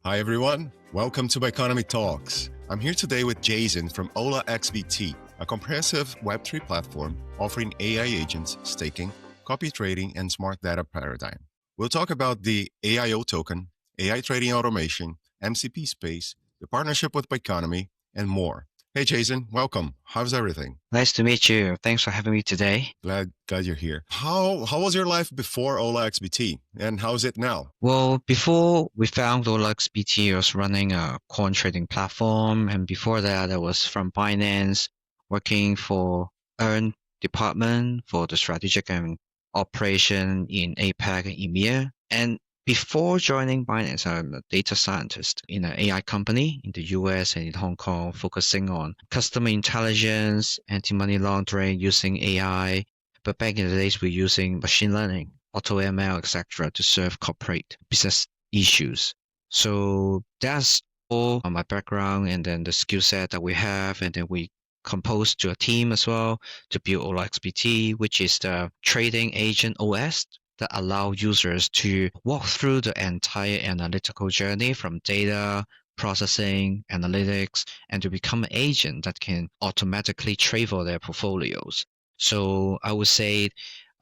Hi, everyone. Welcome to Economy Talks. I'm here today with Jason from OlaXBT, a comprehensive Web3 platform offering AI agents, staking, copy trading, and smart data paradigm. We'll talk about the AIO token, AI trading automation, MCP space, the partnership with Economy, and more. Hey, Jason, welcome. How's everything? Nice to meet you. Thanks for having me today. Glad you're here. How was your life before OlaXBT, and how's it now? Well, before we found OlaXBT, I was running a coin trading platform, and before that, I was from finance, working for Earn department for the strategic and operation in APAC and EMEA. And before joining Binance, I'm a data scientist in an AI company in the US and in Hong Kong, focusing on customer intelligence, anti-money laundering using AI. But back in the days, we're using machine learning, AutoML, etc., to serve corporate business issues. So that's all on my background and then the skill set that we have. And then we composed to a team as well to build OlaXBT, which is the trading agent OS that allow users to walk through the entire analytical journey from data, processing, analytics, and to become an agent that can automatically trade for their portfolios. So I would say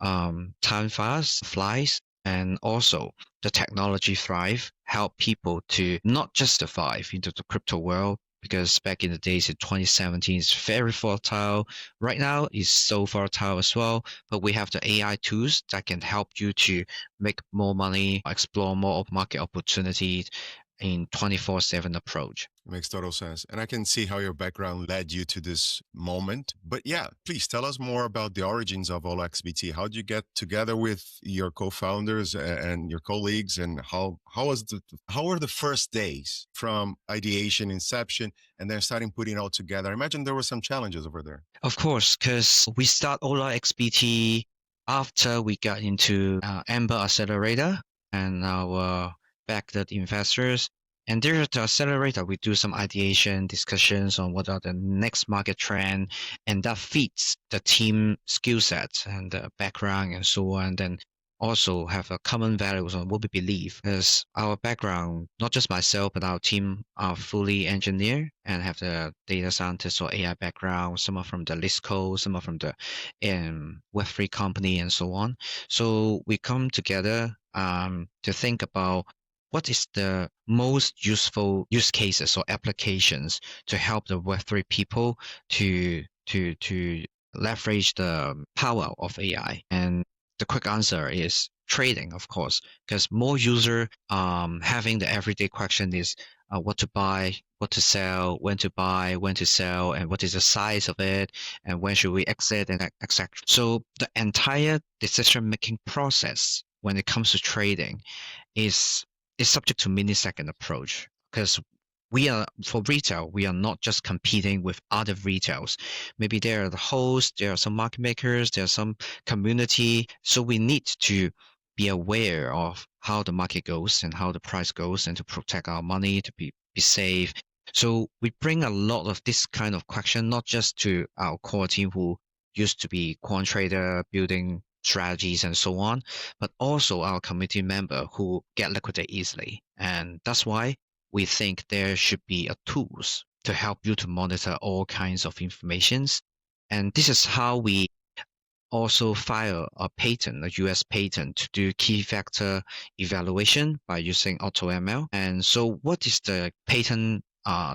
time fast flies, and also the technology thrive, help people to not just survive into the crypto world, because back in the days in 2017 it's very volatile. Right now it's so volatile as well, but we have the AI tools that can help you to make more money, explore more market opportunities in 24/7 approach. It makes total sense. And I can see how your background led you to this moment. But yeah, please tell us more about the origins of OlaXBT. How did you get together with your co-founders and your colleagues, and how were the first days from ideation, inception, and then starting putting it all together? I imagine there were some challenges over there. Of course, because we start OlaXBT after we got into Amber Accelerator and our backed investors. And there at the accelerator, we do some ideation discussions on what are the next market trend, and that fits the team skill sets and the background and so on. Then also have a common values on what we believe. Because our background, not just myself, but our team are fully engineer and have the data scientist or AI background. Some are from the list code, some are from the Web3 company and so on. So we come together to think about what is the most useful use cases or applications to help the Web3 people to leverage the power of AI. And the quick answer is trading, of course, because more user having the everyday question is what to buy, what to sell, when to buy, when to sell, and what is the size of it, and when should we exit, and etc. So the entire decision-making process when it comes to trading is subject to millisecond approach, because we are for retail, we are not just competing with other retails. Maybe there are the hosts, there are some market makers, there are some community. So we need to be aware of how the market goes and how the price goes, and to protect our money, to be safe. So we bring a lot of this kind of question, not just to our core team who used to be quant trader building strategies and so on, but also our community member who get liquidated easily. And that's why we think there should be a tools to help you to monitor all kinds of informations. And this is how we also file a patent, a US patent, to do key factor evaluation by using AutoML. And so what is the patent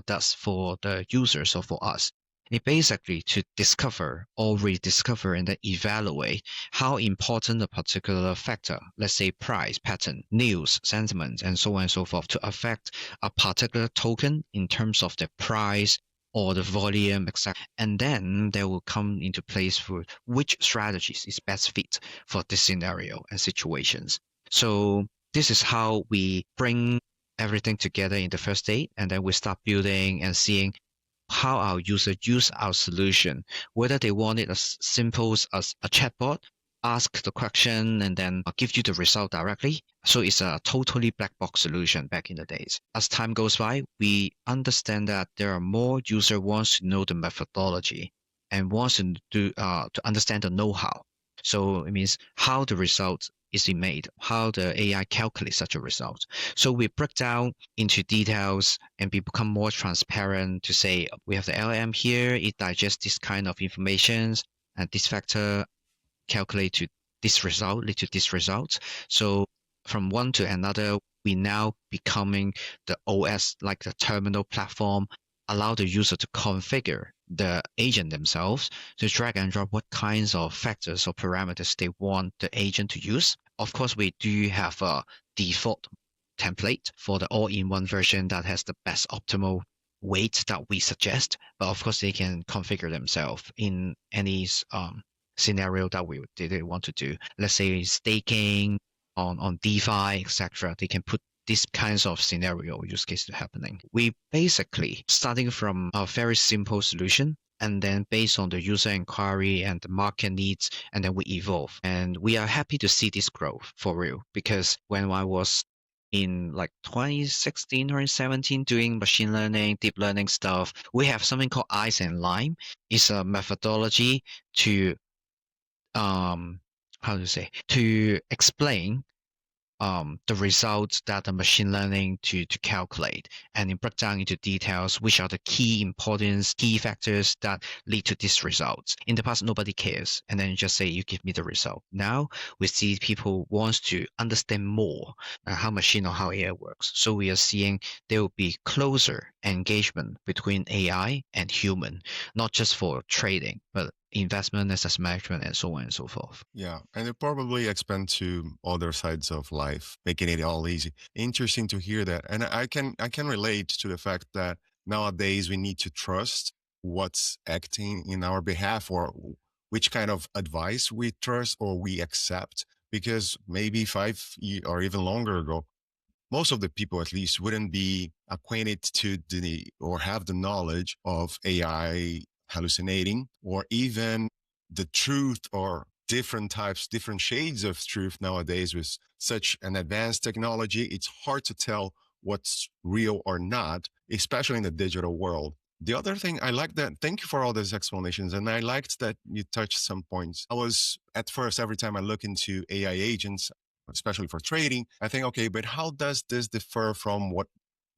does for the users or for us? It basically to discover or rediscover and then evaluate how important a particular factor, let's say price, pattern, news, sentiment, and so on and so forth, to affect a particular token in terms of the price or the volume, etc. And then they will come into place for which strategies is best fit for this scenario and situations. So this is how we bring everything together in the first day, and then we start building and seeing how our user use our solution, whether they want it as simple as a chatbot, ask the question and then give you the result directly. So it's a totally black box solution back in the days. As time goes by, we understand that there are more user wants to know the methodology and wants to understand the know-how. So it means how the result is it made, how the AI calculates such a result. So we break down into details and we become more transparent to say we have the LM here, it digests this kind of information and this factor calculate to this result, lead to this result. So from one to another, we now becoming the OS, like the terminal platform, allow the user to configure the agent themselves to drag and drop what kinds of factors or parameters they want the agent to use. Of course, we do have a default template for the all-in-one version that has the best optimal weight that we suggest, but of course they can configure themselves in any scenario that they want to do. Let's say staking on DeFi, etc. They can put these kinds of scenario use cases happening. We basically starting from a very simple solution, and then based on the user inquiry and the market needs, and then we evolve. And we are happy to see this growth for real, because when I was in like 2016 or 17 doing machine learning, deep learning stuff, we have something called Ice and Lime. It's a methodology to how to say, to explain the results that the machine learning to calculate, and it break down into details which are the key importance, key factors that lead to these results. In the past, nobody cares, and then you just say you give me the result. Now we see people wants to understand more how machine or how AI works. So we are seeing there will be closer engagement between AI and human, not just for trading, but investment, asset management, and so on and so forth. Yeah, and it probably expand to other sides of life, making it all easy. Interesting to hear that, and I can relate to the fact that nowadays we need to trust what's acting in our behalf, or which kind of advice we trust or we accept. Because maybe 5 years or even longer ago, most of the people at least wouldn't be acquainted to the or have the knowledge of AI hallucinating, or even the truth, or different types, different shades of truth. Nowadays with such an advanced technology, it's hard to tell what's real or not, especially in the digital world. The other thing I like that, thank you for all those explanations. And I liked that you touched some points. I was at first, every time I look into AI agents, especially for trading, I think, okay, but how does this differ from what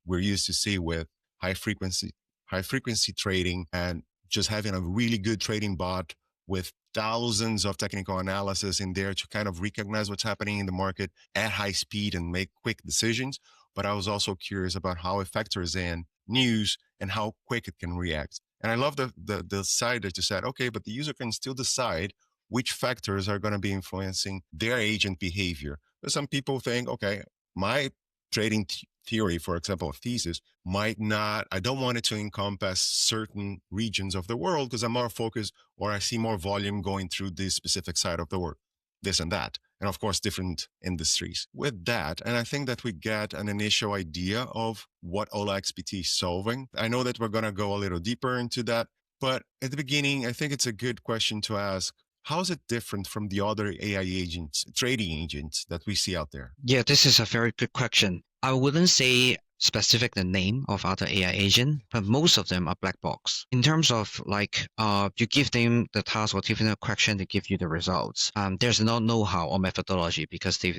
we're used to see with high frequency, high frequency trading, and just having a really good trading bot with thousands of technical analysis in there to kind of recognize what's happening in the market at high speed and make quick decisions. But I was also curious about how it factors in news and how quick it can react. And I love the side that you said, okay, but the user can still decide which factors are going to be influencing their agent behavior. But some people think, okay, my trading theory, for example, a thesis, might not, I don't want it to encompass certain regions of the world because I'm more focused, or I see more volume going through this specific side of the world, this and that. And of course, different industries. With that, and I think that we get an initial idea of what OlaXBT is solving. I know that we're going to go a little deeper into that, but at the beginning, I think it's a good question to ask. How is it different from the other AI agents, trading agents that we see out there? Yeah, this is a very good question. I wouldn't say specific the name of other AI agent, but most of them are black box. In terms of like, you give them the task or give them a question, they give you the results. There's no know-how or methodology because they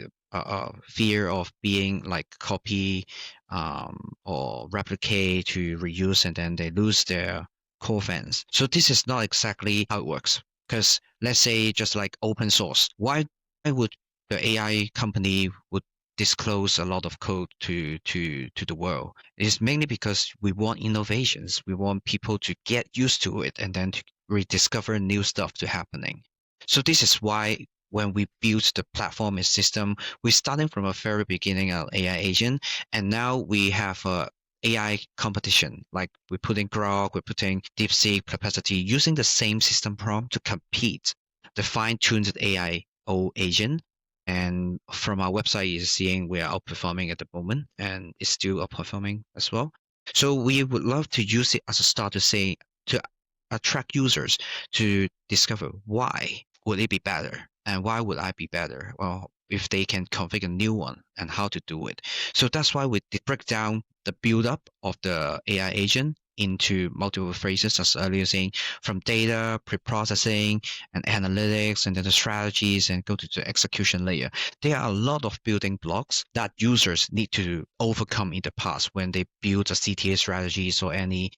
fear of being like copy, or replicate to reuse, and then they lose their core fans. So this is not exactly how it works. Because let's say just like open source, why would the AI company would disclose a lot of code to the world? It's mainly because we want innovations. We want people to get used to it and then to rediscover new stuff to happening. So this is why when we built the platform and system, we're starting from a very beginning of AI agent, and now we have a AI competition. Like we're putting Grok, we're putting DeepSeek, Perplexity, using the same system prompt to compete the fine-tuned AI agent. And from our website, you're seeing we are outperforming at the moment, and it's still outperforming as well. So we would love to use it as a start to say, to attract users to discover why would it be better and why would I be better? Well, if they can configure a new one and how to do it. So that's why we break down the build up of the AI agent into multiple phases, as earlier saying, from data, pre-processing, and analytics, and then the strategies, and go to the execution layer. There are a lot of building blocks that users need to overcome in the past when they build a CTA strategies or any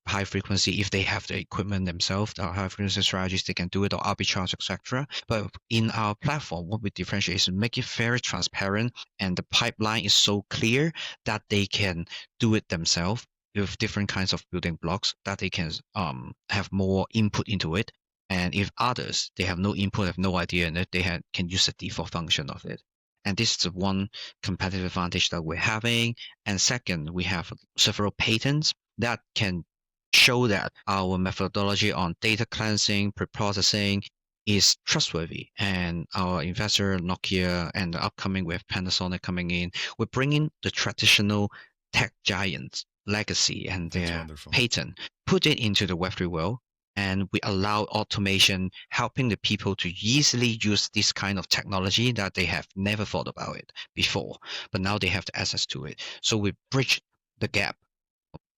high frequency. If they have the equipment themselves, the high frequency strategies, they can do it, or arbitrage, etc. But in our platform, what we differentiate is make it very transparent, and the pipeline is so clear that they can do it themselves with different kinds of building blocks, that they can have more input into it. And if others, they have no input, have no idea in it, they can use the default function of it. And this is the one competitive advantage that we're having. And second, we have several patents that can show that our methodology on data cleansing, pre-processing is trustworthy. And our investor, Nokia, and the upcoming with Panasonic coming in, we're bringing the traditional tech giants legacy and their patent, put it into the Web3 world. And we allow automation, helping the people to easily use this kind of technology that they have never thought about it before, but now they have the access to it. So we bridge the gap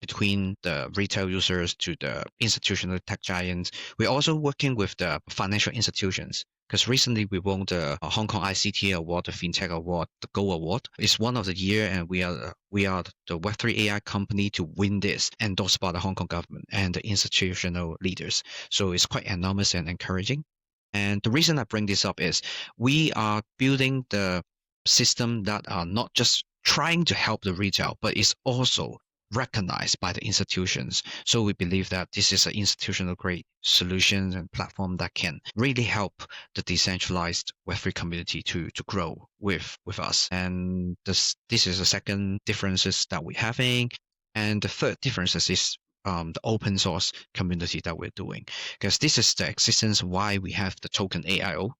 between the retail users to the institutional tech giants. We're also working with the financial institutions, because recently we won the Hong Kong ICT Award, the FinTech Award, the Go Award. It's one of the year, and we are the Web3 AI company to win this, endorsed by the Hong Kong government and the institutional leaders. So it's quite enormous and encouraging. And the reason I bring this up is we are building the system that are not just trying to help the retail, but is also recognized by the institutions. So we believe that this is an institutional grade solution and platform that can really help the decentralized Web3 community to grow with us. And this is the second differences that we're having. And the third differences is the open source community that we're doing, because this is the existence why we have the token AIO.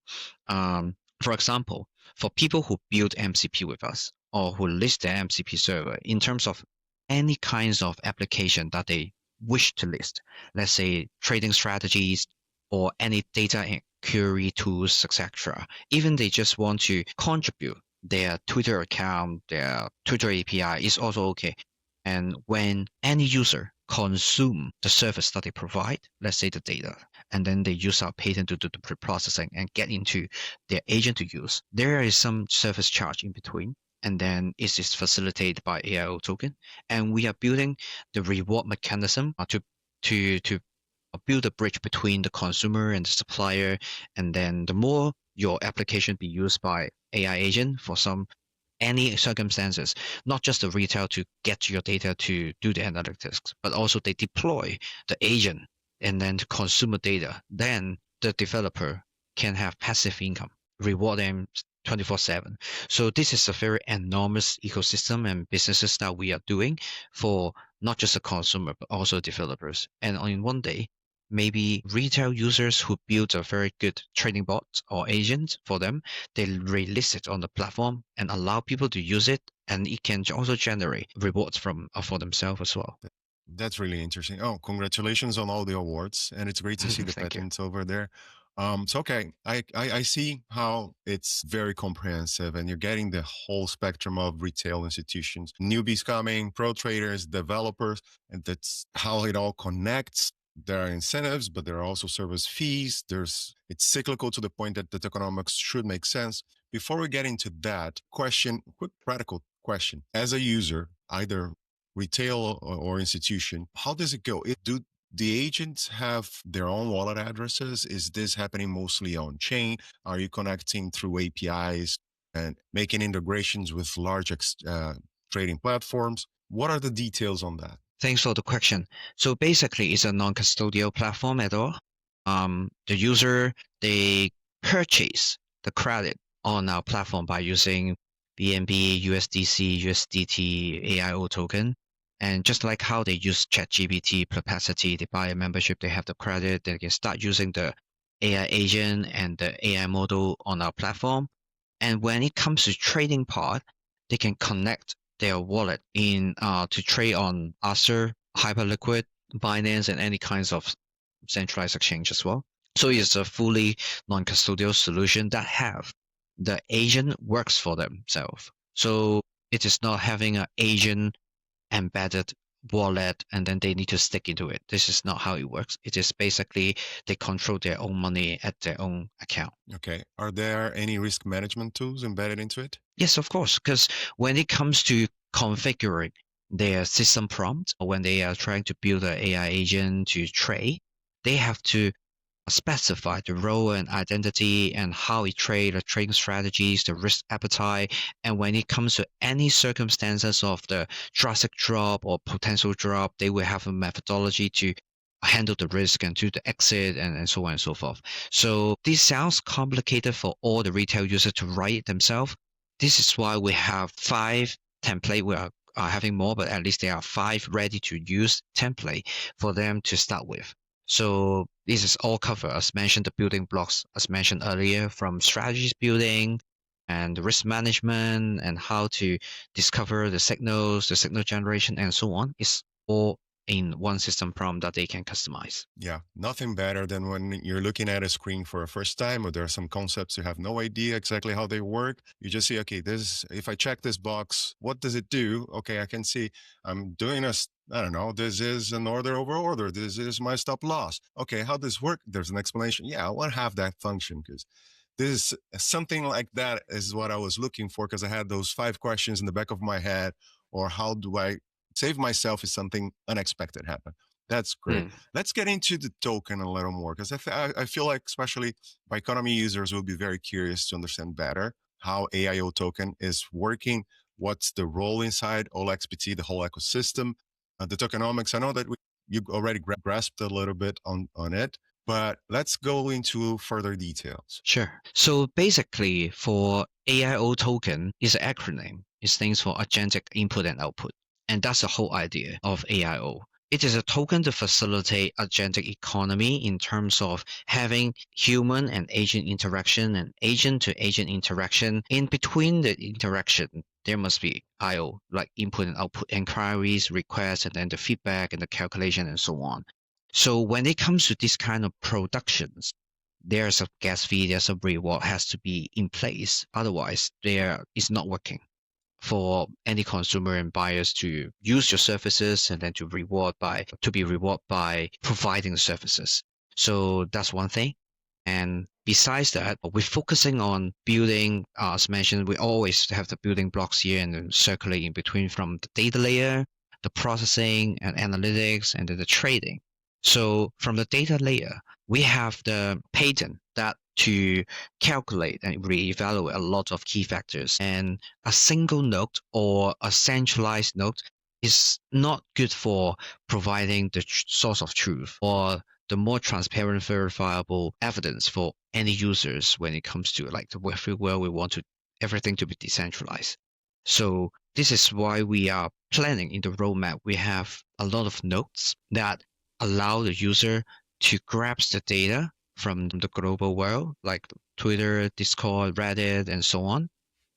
For example, for people who build MCP with us or who list their MCP server, in terms of any kinds of application that they wish to list, let's say trading strategies or any data and query tools, etc. Even they just want to contribute their Twitter account, their Twitter API is also okay. And when any user consume the service that they provide, let's say the data, and then they use our patent to do the pre-processing and get into their agent to use, there is some service charge in between. And then it is facilitated by AIO token. And we are building the reward mechanism to build a bridge between the consumer and the supplier. And then the more your application be used by AI agent for any circumstances, not just the retail to get your data to do the analytics, but also they deploy the agent and then the consumer data, then the developer can have passive income, reward them 24/7. So this is a very enormous ecosystem and businesses that we are doing for not just the consumer, but also developers. And in one day, maybe retail users who build a very good trading bot or agent for them, they release it on the platform and allow people to use it, and it can also generate rewards for themselves as well. That's really interesting. Oh, congratulations on all the awards, and it's great to see the patents over there. So okay, I see how it's very comprehensive, and you're getting the whole spectrum of retail institutions, newbies coming, pro traders, developers, and that's how it all connects. There are incentives, but there are also service fees. It's cyclical to the point that the economics should make sense. Before we get into that question, quick practical question: as a user, either retail or institution, how does it go? Do the agents have their own wallet addresses? Is this happening mostly on chain? Are you connecting through APIs and making integrations with large trading platforms? What are the details on that? Thanks for the question. So basically, it's a non-custodial platform at all. The user, they purchase the credit on our platform by using BNB, USDC, USDT, AIO token. And just like how they use ChatGPT, Perplexity, they buy a membership, they have the credit, they can start using the AI agent and the AI model on our platform. And when it comes to trading part, they can connect their wallet in to trade on Aster, Hyperliquid, Binance, and any kinds of centralized exchange as well. So it's a fully non-custodial solution that have the agent works for themselves. So it is not having an agent embedded wallet and then they need to stick into it. This is not how it works. It is basically they control their own money at their own account. Okay. Are there any risk management tools embedded into it? Yes, of course, because when it comes to configuring their system prompt, or when they are trying to build an AI agent to trade, they have to specify the role and identity and how it trade, the trading strategies, the risk appetite. And when it comes to any circumstances of the drastic drop or potential drop, they will have a methodology to handle the risk and do the exit and so on and so forth. So this sounds complicated for all the retail users to write themselves. This is why we have 5 template. We are having more, but at least there are 5 ready-to-use template for them to start with. So this is all covered, as mentioned, the building blocks, as mentioned earlier, from strategies building and risk management and how to discover the signals, the signal generation, and so on. It's all in one system prompt that they can customize. Yeah, nothing better than when you're looking at a screen for a first time, or there are some concepts you have no idea exactly how they work. You just see, okay, this, if I check this box, what does it do? Okay, I can see I'm doing I don't know, this is an order over order. This is my stop loss. Okay, how does this work? There's an explanation. Yeah, I want to have that function because this something like that is what I was looking for, because I had those 5 questions in the back of my head, or how do I save myself if something unexpected happened. That's great. Mm, Let's get into the token a little more, because I feel like especially by economy users will be very curious to understand better how AIO token is working. What's the role inside OlaXBT, the whole ecosystem, the tokenomics. I know that you already grasped a little bit on it, but let's go into further details. sure. So basically, for AIO token is an acronym. It stands for Agentic Input and Output. And that's the whole idea of AIO. It is a token to facilitate agentic economy in terms of having human and agent interaction and agent to agent interaction. In between the interaction, there must be IO, like input and output inquiries, requests, and then the feedback and the calculation and so on. So when it comes to this kind of productions, there's a gas fee, there's a reward has to be in place. Otherwise, there is not working for any consumer and buyers to use your services and then to be rewarded by providing the services. So that's one thing. And besides that, we're focusing on building, as mentioned, we always have the building blocks here and then circulate in between from the data layer, the processing and analytics, and then the trading. So from the data layer, we have the patent that to calculate and reevaluate a lot of key factors. And a single node or a centralized node is not good for providing the source of truth or the more transparent, verifiable evidence for any users when it comes to like the Web3 world. We want to everything to be decentralized. So this is why we are planning in the roadmap. We have a lot of nodes that allow the user to grab the data from the global world, like Twitter, Discord, Reddit, and so on.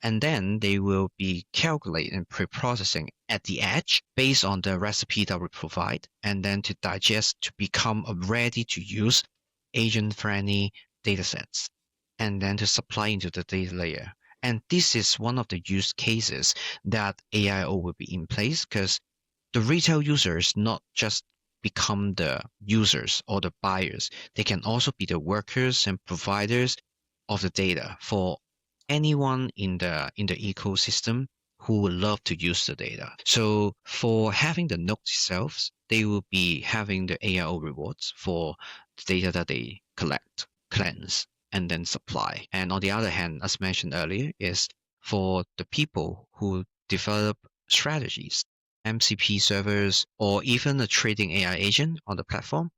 And then they will be calculating and pre-processing at the edge based on the recipe that we provide, and then to digest to become a ready-to-use agent-friendly datasets, and then to supply into the data layer. And this is one of the use cases that AIO will be in place because the retail users not just become the users or the buyers, they can also be the workers and providers of the data for anyone in the ecosystem who would love to use the data. So for having the nodes itself, they will be having the AIO rewards for the data that they collect, cleanse, and then supply. And on the other hand, as mentioned earlier, is for the people who develop strategies, MCP servers, or even a trading AI agent on the platform,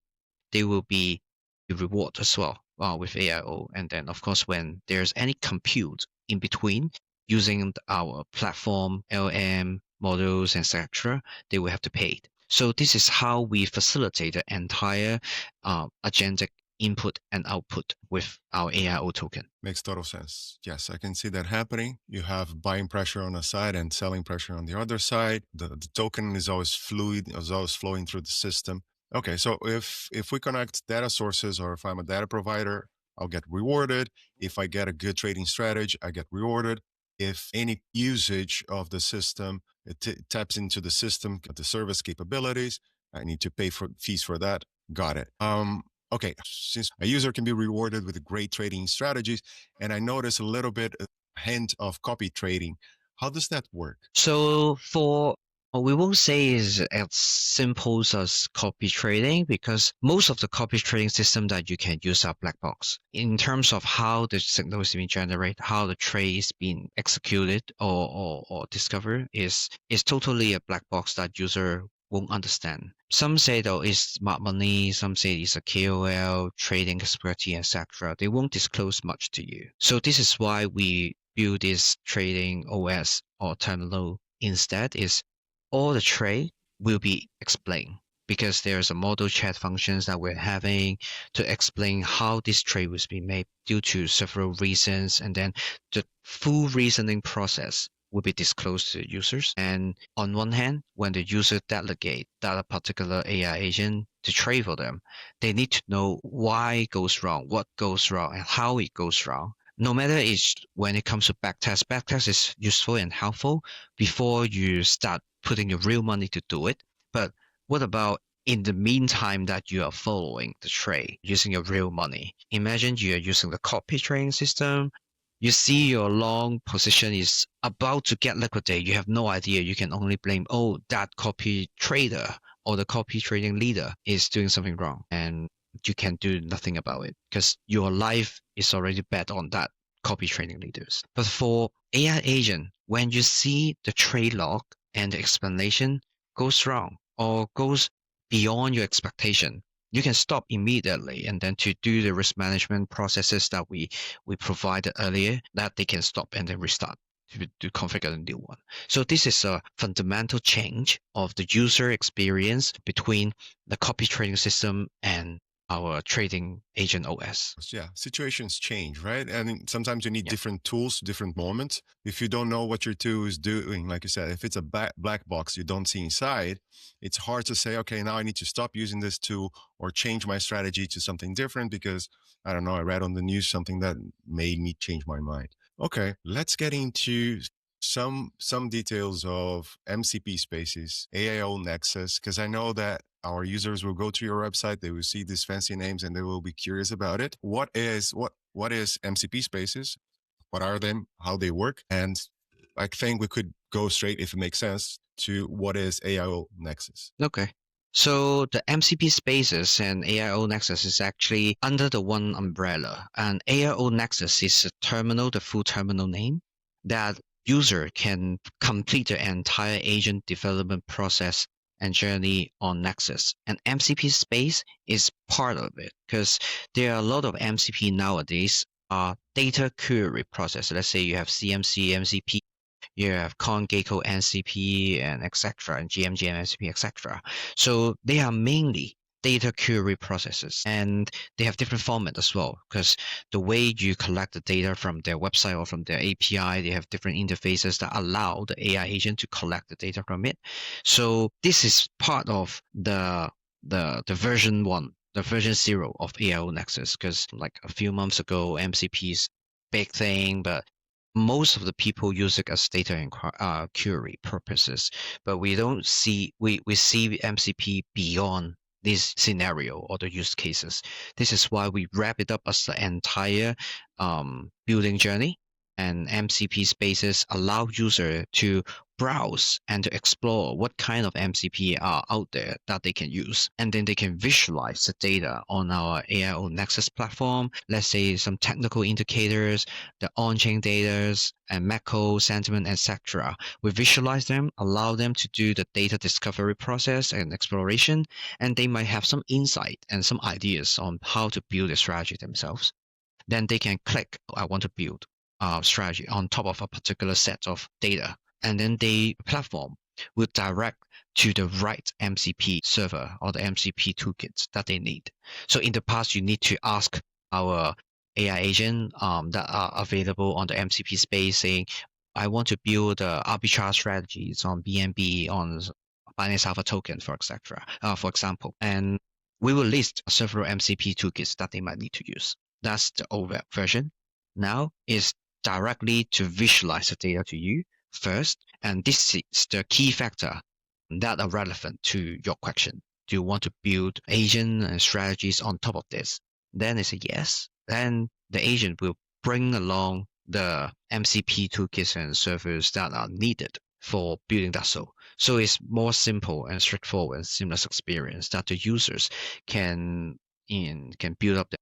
they will be rewarded as well with AIO. And then, of course, when there's any compute in between using our platform, LM models, etc., they will have to pay it. So this is how we facilitate the entire agentic input and output with our AIO token. Makes total sense. Yes, I can see that happening. You have buying pressure on the side and selling pressure on the other side. The token is always fluid, is always flowing through the system. Okay, so if we connect data sources, or if I'm a data provider, I'll get rewarded. If I get a good trading strategy, I get rewarded. if any usage of the system, it taps into the system, the service capabilities. I need to pay for fees for that. Got it. Okay, since a user can be rewarded with great trading strategies, and I notice a little bit a hint of copy trading. How does that work? So for we won't say is as simple as copy trading, because most of the copy trading system that you can use are black box in terms of how the signal is being generated, how the trade is being executed or discovered is totally a black box that user won't understand. Some say though it's smart money, some say it's a KOL, trading expertise, etc. They won't disclose much to you. So this is why we build this trading OS or terminal instead. Is all the trade will be explained, because there's a model chat functions that we're having to explain how this trade was being made due to several reasons, and then the full reasoning process will be disclosed to users. And on one hand, when the user delegate that a particular AI agent to trade for them, they need to know why it goes wrong, what goes wrong, and how it goes wrong. No matter it's when it comes to backtest is useful and helpful before you start putting your real money to do it. But what about in the meantime that you are following the trade using your real money? Imagine you are using the copy trading system. You see your long position is about to get liquidated. You have no idea. You can only blame, oh, that copy trader or the copy trading leader is doing something wrong. And you can do nothing about it because your life is already bet on that copy trading leaders. But for AI agent, when you see the trade log and the explanation goes wrong or goes beyond your expectation, you can stop immediately and then to do the risk management processes that we provided earlier, that they can stop and then restart to configure a new one. So this is a fundamental change of the user experience between the copy trading system and our trading agent OS. Yeah, situations change, right? And sometimes you need Yeah. different tools, different moments. If you don't know what your tool is doing, like you said, if it's a black box you don't see inside, it's hard to say, okay, now I need to stop using this tool or change my strategy to something different because, I don't know, I read on the news something that made me change my mind. Okay, let's get into some details of MCP spaces, AIO Nexus, because I know that our users will go to your website, they will see these fancy names, and they will be curious about it. What is MCP spaces? What are them? How they work? And I think we could go straight, if it makes sense, to what is AIO Nexus. Okay. So the MCP spaces and AIO Nexus is actually under the one umbrella. And AIO Nexus is a terminal, the full terminal name, that user can complete the entire agent development process and journey on Nexus. And MCP space is part of it because there are a lot of MCP nowadays are data query process. Let's say you have CMC, MCP, you have Con, Gecko, NCP, and etc., and GMG, MCP, etc. So they are mainly data query processes, and they have different format as well, because the way you collect the data from their website or from their API, they have different interfaces that allow the AI agent to collect the data from it. So this is part of the version 1, the version 0 of AIO Nexus, because like a few months ago, MCP is big thing, but most of the people use it as data query purposes, but we don't see we see MCP beyond this scenario or the use cases. This is why we wrap it up as the entire building journey, and MCP spaces allow user to browse and to explore what kind of MCP are out there that they can use. And then they can visualize the data on our AIO Nexus platform. Let's say some technical indicators, the on-chain data, and macro sentiment, etc. We visualize them, allow them to do the data discovery process and exploration, and they might have some insight and some ideas on how to build a strategy themselves. Then they can click, I want to build a strategy on top of a particular set of data. And then the platform will direct to the right MCP server or the MCP toolkits that they need. So in the past, you need to ask our AI agent that are available on the MCP space saying, I want to build arbitrage strategies on BNB, on Binance Alpha token, for example. And we will list several MCP toolkits that they might need to use. That's the old version. Now is directly to visualize the data to you first. And this is the key factor that are relevant to your question. Do you want to build agent and strategies on top of this? Then it's a yes. Then the agent will bring along the MCP toolkits and servers that are needed for building that. So it's more simple and straightforward and seamless experience that the users can can build up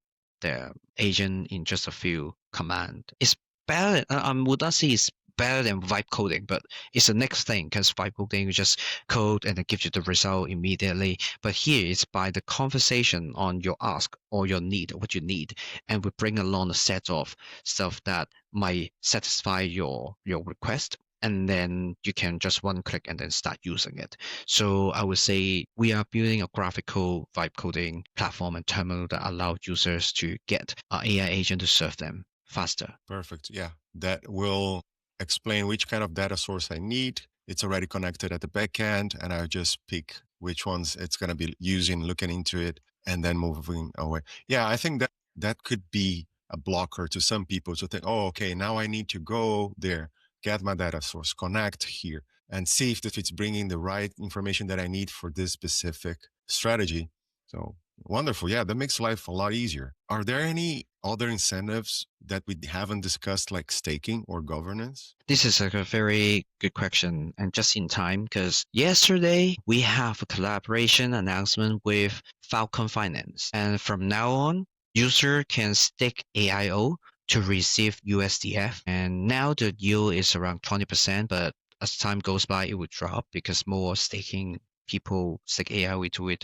their agent in just a few commands. It's better. I would not say it's better than vibe coding, but it's the next thing because vibe coding you just code and it gives you the result immediately. But here it's by the conversation on your ask or your need, what you need, and we bring along a set of stuff that might satisfy your request. And then you can just one click and then start using it. So I would say we are building a graphical vibe coding platform and terminal that allows users to get an AI agent to serve them faster. Perfect. Yeah. That will explain which kind of data source I need. It's already connected at the back end, and I just pick which ones it's going to be using, looking into it, and then moving away. Yeah, I think that could be a blocker to some people to think, oh, okay, now I need to go there, get my data source, connect here, and see if it's bringing the right information that I need for this specific strategy. So wonderful. Yeah, that makes life a lot easier. Are there any other incentives that we haven't discussed, like staking or governance? This is a very good question and just in time because yesterday we have a collaboration announcement with Falcon Finance. And from now on, user can stake AIO to receive USDF. And now the yield is around 20%, but as time goes by, it will drop because more staking people stake AIO into it.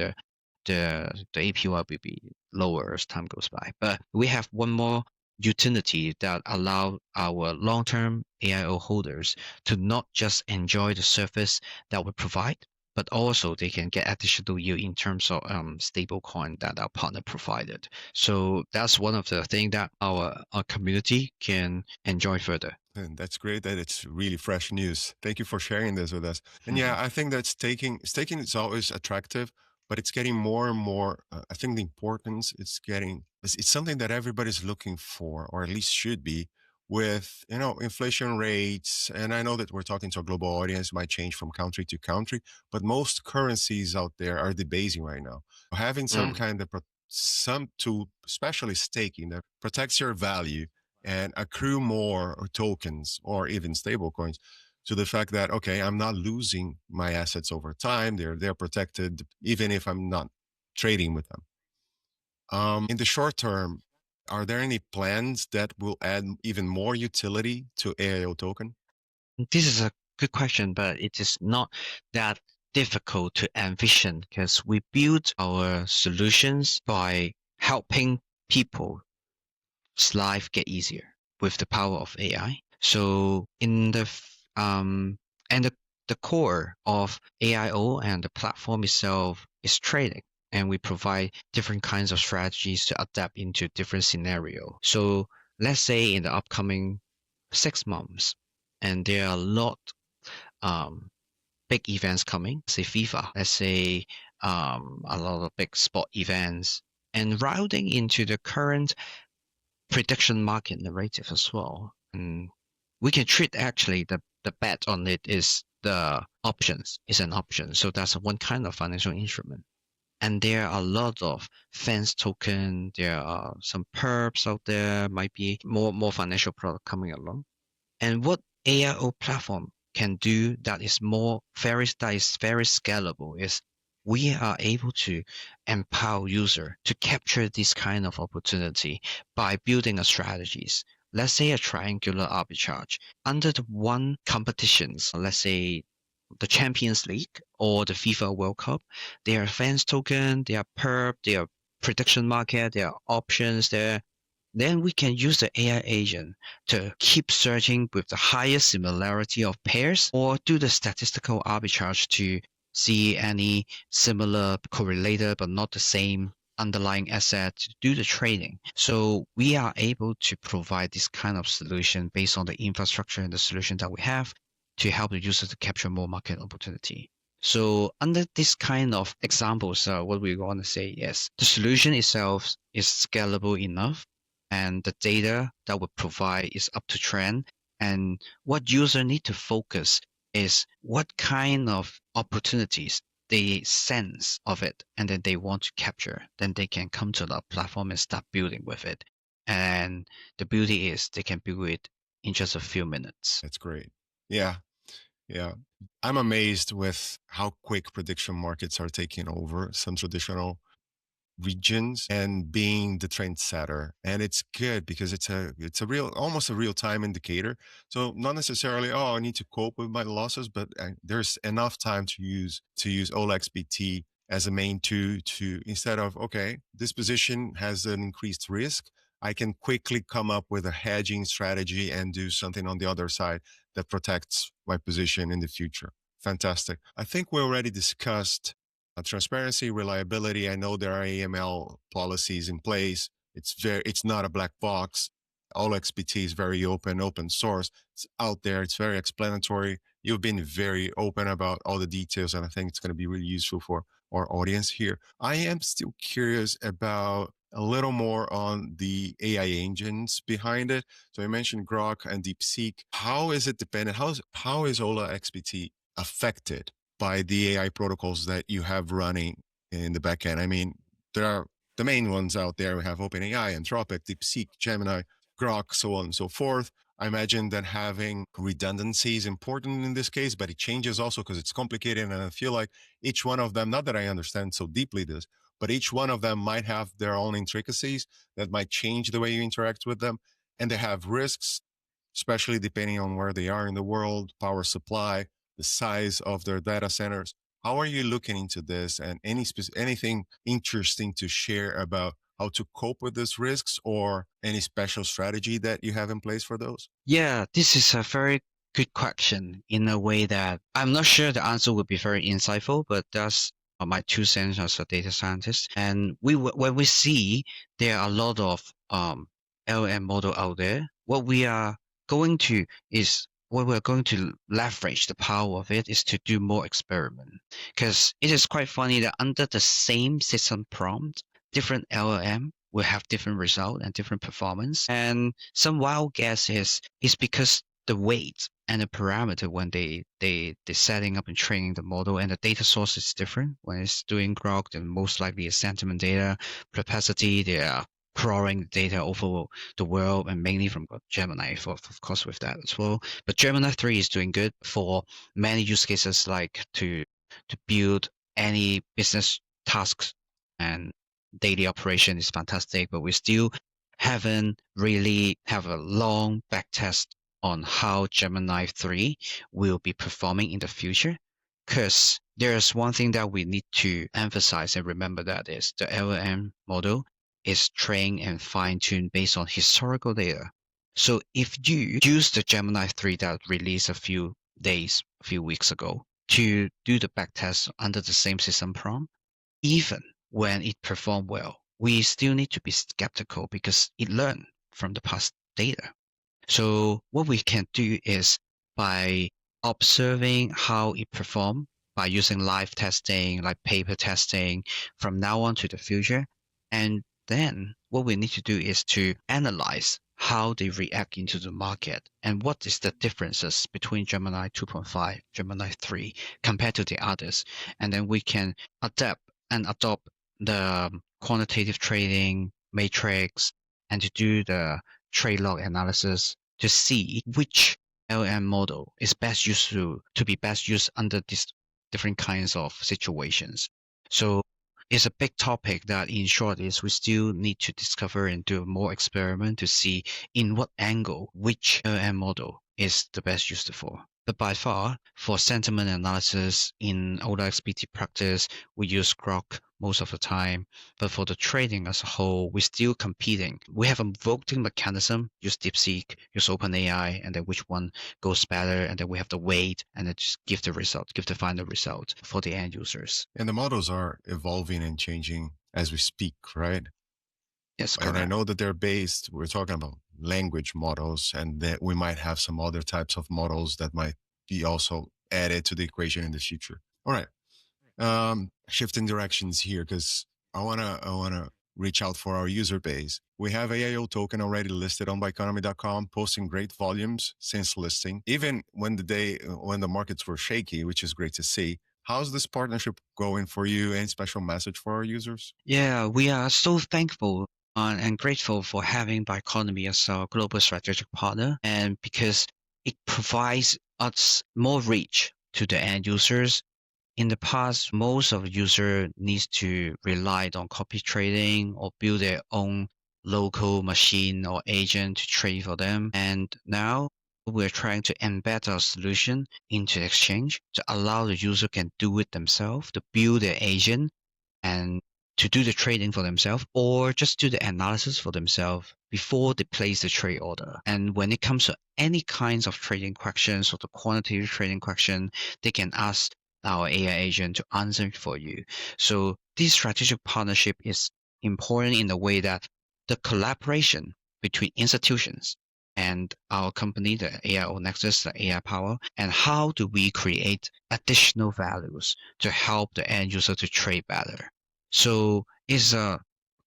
The APY will be lower as time goes by. But we have one more utility that allow our long-term AIO holders to not just enjoy the service that we provide, but also they can get additional yield in terms of stable coin that our partner provided. So that's one of the things that our community can enjoy further. And that's great that it's really fresh news. Thank you for sharing this with us. And yeah, I think that staking is always attractive, but it's getting more and more. I think the importance it's something that everybody's looking for, or at least should be, with inflation rates. And I know that we're talking to a global audience, might change from country to country, but most currencies out there are debasing right now. Having some kind of some tool, especially staking, that protects your value and accrue more tokens or even stable coins, to the fact that, okay, I'm not losing my assets over time. They're protected even if I'm not trading with them. In the short term, are there any plans that will add even more utility to AIO token? This is a good question, but it is not that difficult to envision because we build our solutions by helping people's life get easier with the power of AI. So in the core of AIO and the platform itself is trading, and we provide different kinds of strategies to adapt into different scenarios. So let's say in the upcoming 6 months, and there are a lot big events coming, say FIFA, let's say a lot of big sport events, and routing into the current prediction market narrative as well. And we can treat actually the bet on it is the options, is an option. So that's one kind of financial instrument. And there are a lot of fans token, there are some perps out there, might be more financial product coming along. And what AIO platform can do that is very scalable is we are able to empower user to capture this kind of opportunity by building a strategies. Let's say a triangular arbitrage under the one competitions, let's say the Champions League or the FIFA World Cup. There are fans token, there are perp, there are prediction market, there are options there. Then we can use the AI agent to keep searching with the highest similarity of pairs or do the statistical arbitrage to see any similar correlated but not the same underlying asset to do the trading. So we are able to provide this kind of solution based on the infrastructure and the solution that we have to help the user to capture more market opportunity. So under this kind of examples, what we want to say is the solution itself is scalable enough and the data that we provide is up to trend. And what user need to focus is what kind of opportunities they sense of it and then they want to capture. Then they can come to the platform and start building with it. And the beauty is they can build it in just a few minutes. That's great. Yeah. Yeah. I'm amazed with how quick prediction markets are taking over some traditional regions and being the trendsetter. And it's good because it's a real, almost a real time indicator. So not necessarily, oh, I need to cope with my losses, but there's enough time to use OlaXBT as a main to instead of, okay, this position has an increased risk, I can quickly come up with a hedging strategy and do something on the other side that protects my position in the future. Fantastic. I think we already discussed transparency, reliability. I know there are AML policies in place. It's not a black box. All XBT is very open source. It's out there. It's very explanatory. You've been very open about all the details, and I think it's going to be really useful for our audience here. I am still curious about a little more on the AI engines behind it. So you mentioned Grok and DeepSeek. How is it dependent? How is Ola XBT affected by the AI protocols that you have running in the backend? I mean, there are the main ones out there. We have OpenAI, Anthropic, DeepSeek, Gemini, Grok, so on and so forth. I imagine that having redundancy is important in this case, but it changes also because it's complicated. And I feel like each one of them, not that I understand so deeply this, but each one of them might have their own intricacies that might change the way you interact with them. And they have risks, especially depending on where they are in the world, power supply, the size of their data centers. How are you looking into this, and anything interesting to share about how to cope with these risks or any special strategy that you have in place for those? Yeah, this is a very good question in a way that I'm not sure the answer would be very insightful, but that's my 2 cents as a data scientist. And when we see there are a lot of LM model out there, what we are going to leverage the power of it is to do more experiment. Because it is quite funny that under the same system prompt, different LLM will have different result and different performance. And some wild guess is because the weight and the parameter when they setting up and training the model and the data source is different. When it's doing Grok, then most likely it's sentiment data, Perplexity, they are crawling data over the world and mainly from Gemini, for of course with that as well. But Gemini 3 is doing good for many use cases like to build any business tasks and daily operation is fantastic, but we still haven't really have a long back test on how Gemini 3 will be performing in the future. Because there's one thing that we need to emphasize and remember, that is the LLM model is trained and fine-tuned based on historical data. So if you use the Gemini 3 that released a few weeks ago to do the backtest under the same system prompt, even when it performed well, we still need to be skeptical because it learned from the past data. So what we can do is by observing how it performed by using live testing, like paper testing from now on to the future. And then what we need to do is to analyze how they react into the market and what is the differences between Gemini 2.5, Gemini 3 compared to the others. And then we can adapt and adopt the quantitative trading matrix and to do the trade log analysis to see which LM model is best used to be best used under these different kinds of situations. So it's a big topic that in short is we still need to discover and do more experiment to see in what angle which LM model is the best used for. But by far, for sentiment analysis in OlaXBT practice, we use Grok most of the time. But for the trading as a whole, we're still competing. We have a voting mechanism, use DeepSeek, use OpenAI, and then which one goes better, and then we have the weight, and then just give the final result for the end users. And the models are evolving and changing as we speak, right? Yes, And I correct. know that we're talking about language models, and that we might have some other types of models that might be also added to the equation in the future. All right. Shifting directions here because I wanna reach out for our user base. We have AIO token already listed on bioeconomy.com, posting great volumes since listing, even when the markets were shaky, which is great to see. How's this partnership going for you? Any special message for our users? Yeah, we are so thankful and grateful for having Bioeconomy as our global strategic partner, and because it provides us more reach to the end users. In the past, most of the user needs to rely on copy trading or build their own local machine or agent to trade for them. And now we're trying to embed our solution into the exchange to allow the user can do it themselves, to build their agent and to do the trading for themselves, or just do the analysis for themselves before they place the trade order. And when it comes to any kinds of trading questions or the quantitative trading question, they can ask our AI agent to answer it for you. So this strategic partnership is important in the way that the collaboration between institutions and our company, the AIO Nexus, the AI Power, and how do we create additional values to help the end user to trade better. So it's a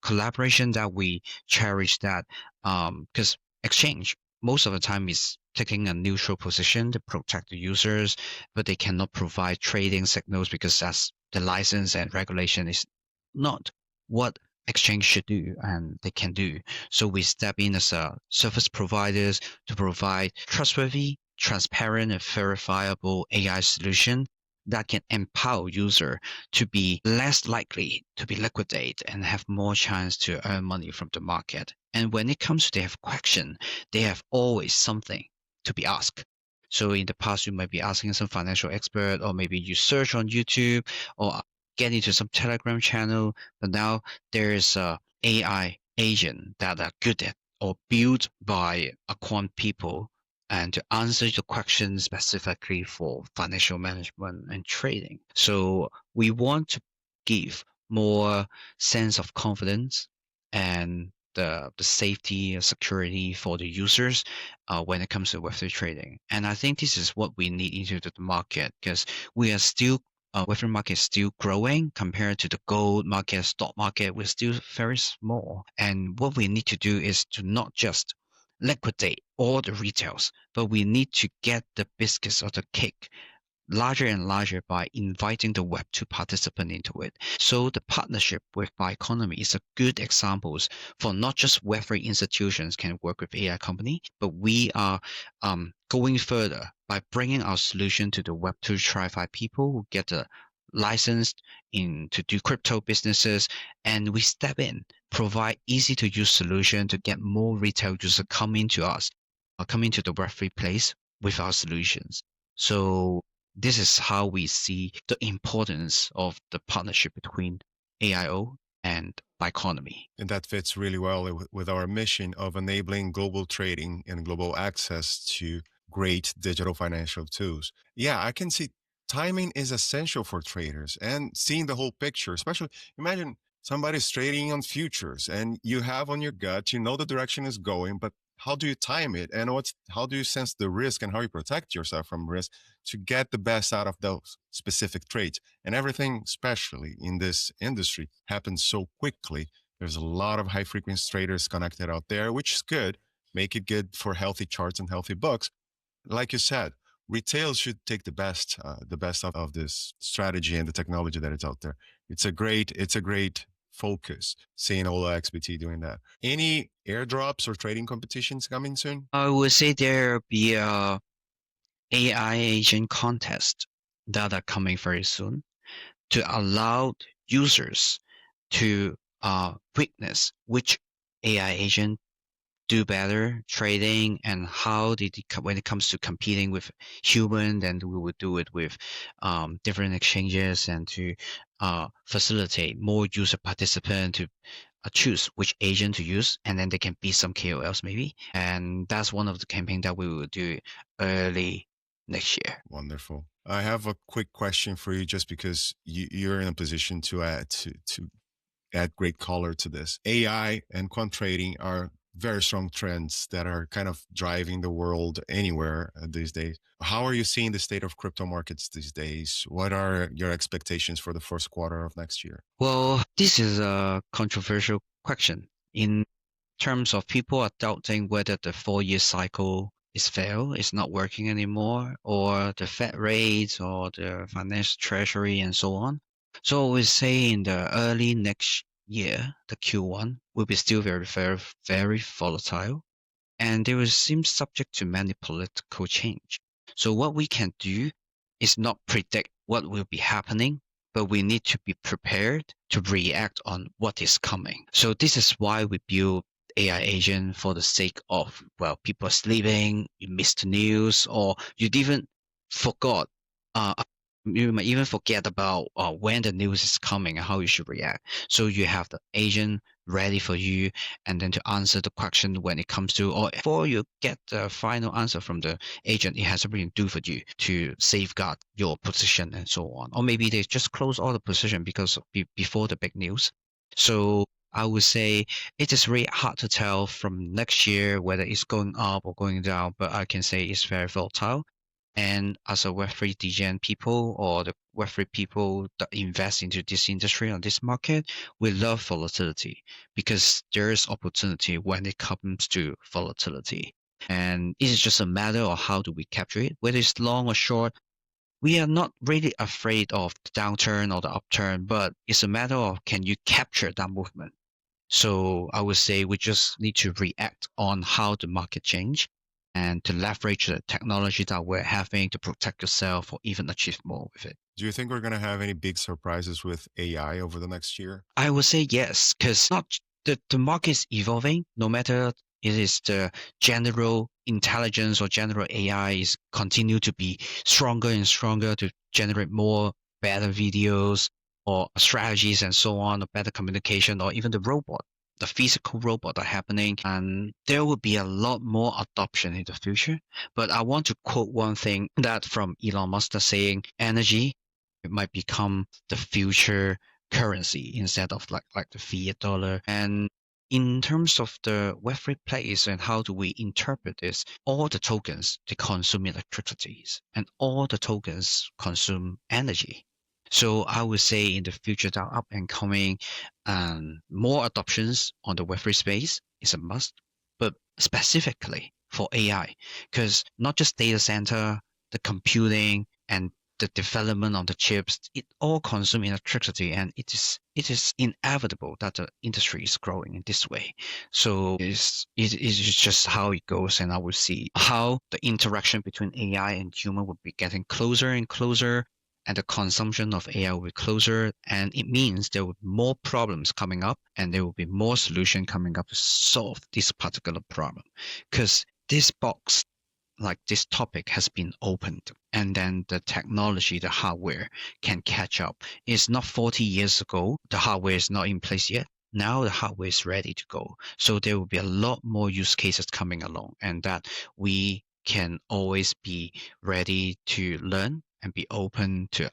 collaboration that we cherish that because exchange most of the time is taking a neutral position to protect the users, but they cannot provide trading signals because that's the license and regulation is not what exchange should do and they can do. So we step in as a service providers to provide trustworthy, transparent, and verifiable AI solution that can empower user to be less likely to be liquidated and have more chance to earn money from the market. And when it comes to they have question, they have always something to be asked. So in the past, you might be asking some financial expert, or maybe you search on YouTube, or get into some Telegram channel. But now there is a AI agent that are good at or built by a quant people and to answer the questions specifically for financial management and trading. So we want to give more sense of confidence and the safety and security for the users when it comes to Web3 trading. And I think this is what we need into the market because we are still Web3 market is still growing compared to the gold market, stock market. We're still very small. And what we need to do is to not just liquidate all the retails, but we need to get the biscuits or the cake larger and larger by inviting the Web2 participant into it. So the partnership with Bioeconomy is a good example for not just Web3 institutions can work with AI company, but we are going further by bringing our solution to the Web2 TriFi people who get the licensed in to do crypto businesses, and we step in, provide easy to use solution to get more retail users coming to us, or coming to the Web3 place with our solutions. So this is how we see the importance of the partnership between AIO and Bioeconomy. And that fits really well with our mission of enabling global trading and global access to great digital financial tools. Yeah, I can see timing is essential for traders and seeing the whole picture, especially imagine somebody's trading on futures and you have on your gut, you know the direction is going, but how do you time it and how do you sense the risk and how you protect yourself from risk to get the best out of those specific trades? And everything, especially in this industry, happens so quickly. There's a lot of high frequency traders connected out there, which is good. Make it good for healthy charts and healthy books. Like you said, retail should take the best of this strategy and the technology that is out there. It's a great focus seeing OlaXBT doing that. Any airdrops or trading competitions coming soon? I would say there be a AI agent contest that are coming very soon to allow users to witness which AI agent do better trading and how when it comes to competing with human, then we would do it with different exchanges and to facilitate more user participant to choose which agent to use, and then they can beat some KOLs maybe. And that's one of the campaign that we will do early next year. Wonderful. I have a quick question for you, just because you're in a position to add great color to this. AI and quant trading are very strong trends that are kind of driving the world anywhere these days. How are you seeing the state of crypto markets these days? What are your expectations for the first quarter of next year? Well, this is a controversial question in terms of people are doubting whether the 4 year cycle is failed, is not working anymore, or the Fed rates or the financial treasury and so on. So we say in the early next year, the Q1 will be still very, very, very volatile, and they will seem subject to many political change. So what we can do is not predict what will be happening, but we need to be prepared to react on what is coming. So this is why we build AI agent for the sake of, well, people are sleeping, you missed the news, or you even forgot, uh, you might even forget about when the news is coming and how you should react. So you have the agent ready for you, and then to answer the question when it comes to, or before you get the final answer from the agent, it has everything to do for you to safeguard your position and so on. Or maybe they just close all the position because before the big news. So I would say it is really hard to tell from next year whether it's going up or going down, but I can say it's very volatile. And as a Web3 DGen people or the Web3 people that invest into this industry or this market, we love volatility because there is opportunity when it comes to volatility. And it is just a matter of how do we capture it, whether it's long or short. We are not really afraid of the downturn or the upturn, but it's a matter of can you capture that movement. So I would say we just need to react on how the market change and to leverage the technology that we're having to protect yourself or even achieve more with it. Do you think we're going to have any big surprises with AI over the next year? I would say yes, because not the market is evolving. No matter it is the general intelligence or general AI is continue to be stronger and stronger to generate more better videos or strategies and so on, or better communication, or even the robot, the physical robot are happening, and there will be a lot more adoption in the future. But I want to quote one thing that from Elon Musk saying, energy it might become the future currency instead of like the fiat dollar. And in terms of the Web3 place and how do we interpret this, all the tokens they consume electricities and all the tokens consume energy. So I would say in the future that up and coming, more adoptions on the Web3 space is a must, but specifically for AI, because not just data center, the computing and the development of the chips, it all consume electricity, and it is inevitable that the industry is growing in this way. So it is just how it goes, and I will see how the interaction between AI and human will be getting closer and closer, and the consumption of AI will be closer, and it means there will be more problems coming up, and there will be more solution coming up to solve this particular problem, because this box like this topic has been opened and then the technology, the hardware can catch up. It's not 40 years ago, the hardware is not in place yet. Now the hardware is ready to go. So there will be a lot more use cases coming along, and that we can always be ready to learn and be open to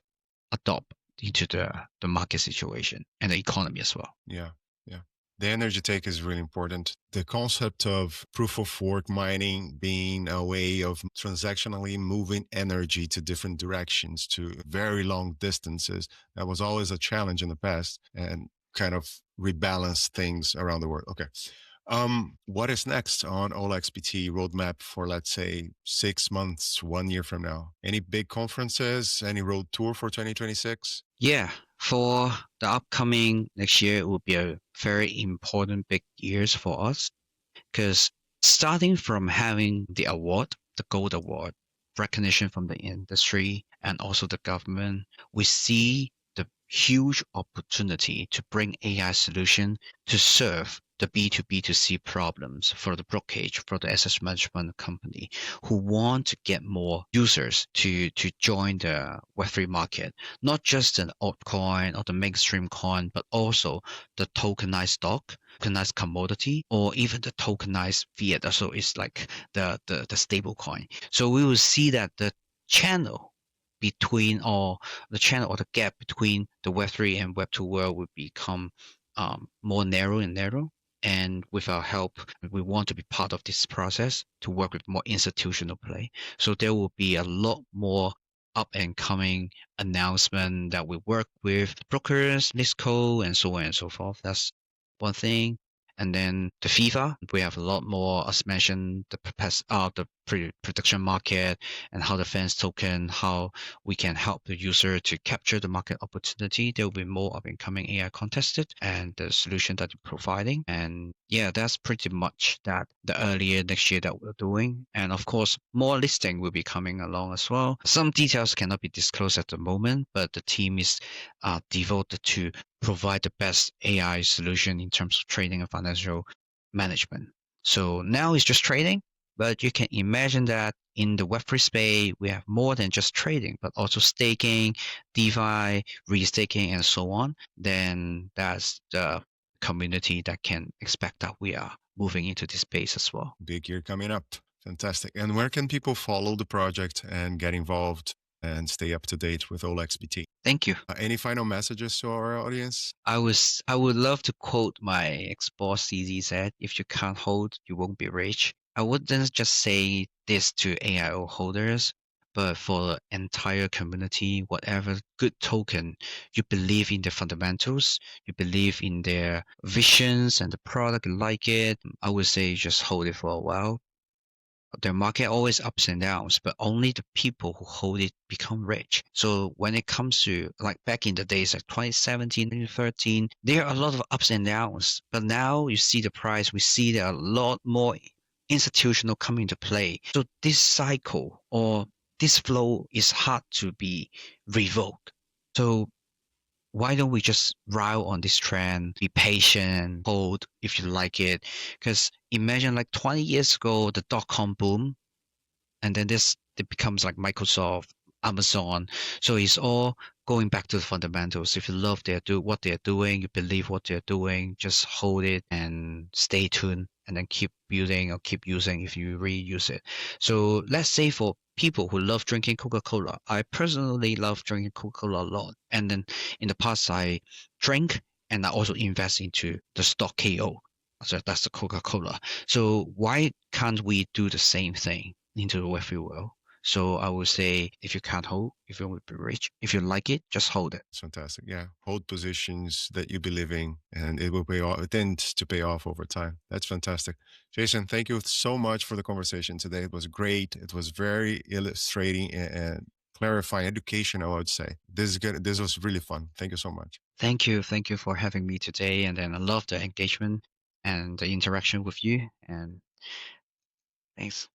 adopt into the market situation and the economy as well. Yeah, yeah. The energy take is really important. The concept of proof of work mining being a way of transactionally moving energy to different directions to very long distances, that was always a challenge in the past and kind of rebalance things around the world. Okay. What is next on OlaXBT roadmap for, let's say, 6 months, 1 year from now? Any big conferences, any road tour for 2026? Yeah, for the upcoming next year, it will be a very important big years for us because starting from having the award, the gold award, recognition from the industry and also the government, we see the huge opportunity to bring AI solution to serve the B2B2C problems for the brokerage, for the asset management company who want to get more users to join the Web3 market, not just an altcoin or the mainstream coin, but also the tokenized stock, tokenized commodity, or even the tokenized fiat. So it's like the stable coin. So we will see that the channel between or the channel or the gap between the Web3 and Web2 world will become more narrow and narrow. And with our help, we want to be part of this process to work with more institutional play. So there will be a lot more up and coming announcement that we work with brokers, Lisco, and so on and so forth. That's one thing. And then the FIFA, we have a lot more, as mentioned, the prediction market and how the fans token, how we can help the user to capture the market opportunity. There will be more up and coming AI contested and the solution that you're providing. And yeah, that's pretty much that the earlier next year that we're doing. And of course, more listing will be coming along as well. Some details cannot be disclosed at the moment, but the team is devoted to provide the best AI solution in terms of trading and financial management. So now it's just trading, but you can imagine that in the Web3 space, we have more than just trading, but also staking, DeFi, restaking, and so on. Then that's the community that can expect that we are moving into this space as well. Big year coming up. Fantastic. And where can people follow the project and get involved and stay up to date with OlaXBT? Thank you. Any final messages to our audience? I would love to quote my ex-boss CZ said, if you can't hold, you won't be rich. I wouldn't just say this to AIO holders, but for the entire community, whatever good token, you believe in the fundamentals, you believe in their visions and the product, you like it, I would say just hold it for a while. The market always ups and downs, but only the people who hold it become rich. So when it comes to like back in the days like 2017, 2013, there are a lot of ups and downs. But now you see the price, we see there are a lot more institutional coming into play. So this cycle or this flow is hard to be revoked. So why don't we just ride on this trend, be patient, hold if you like it? Because imagine like 20 years ago, the dot-com boom, and then it becomes like Microsoft, Amazon. So it's all going back to the fundamentals. If you love what they're doing, you believe what they're doing, just hold it and stay tuned and then keep building or keep using if you reuse it. So let's say for people who love drinking Coca-Cola, I personally love drinking Coca-Cola a lot. And then in the past, I drink and I also invest into the stock KO. So that's the Coca-Cola. So why can't we do the same thing into the Web3 world? So I would say if you can't hold, if you want to be rich, if you like it, just hold it. It's fantastic. Yeah. Hold positions that you believe in and it will pay off. It tends to pay off over time. That's fantastic. Jason, thank you so much for the conversation today. It was great. It was very illustrating and clarifying, educational, I would say. This is good. This was really fun. Thank you so much. Thank you. Thank you for having me today. And then I love the engagement and the interaction with you. And thanks.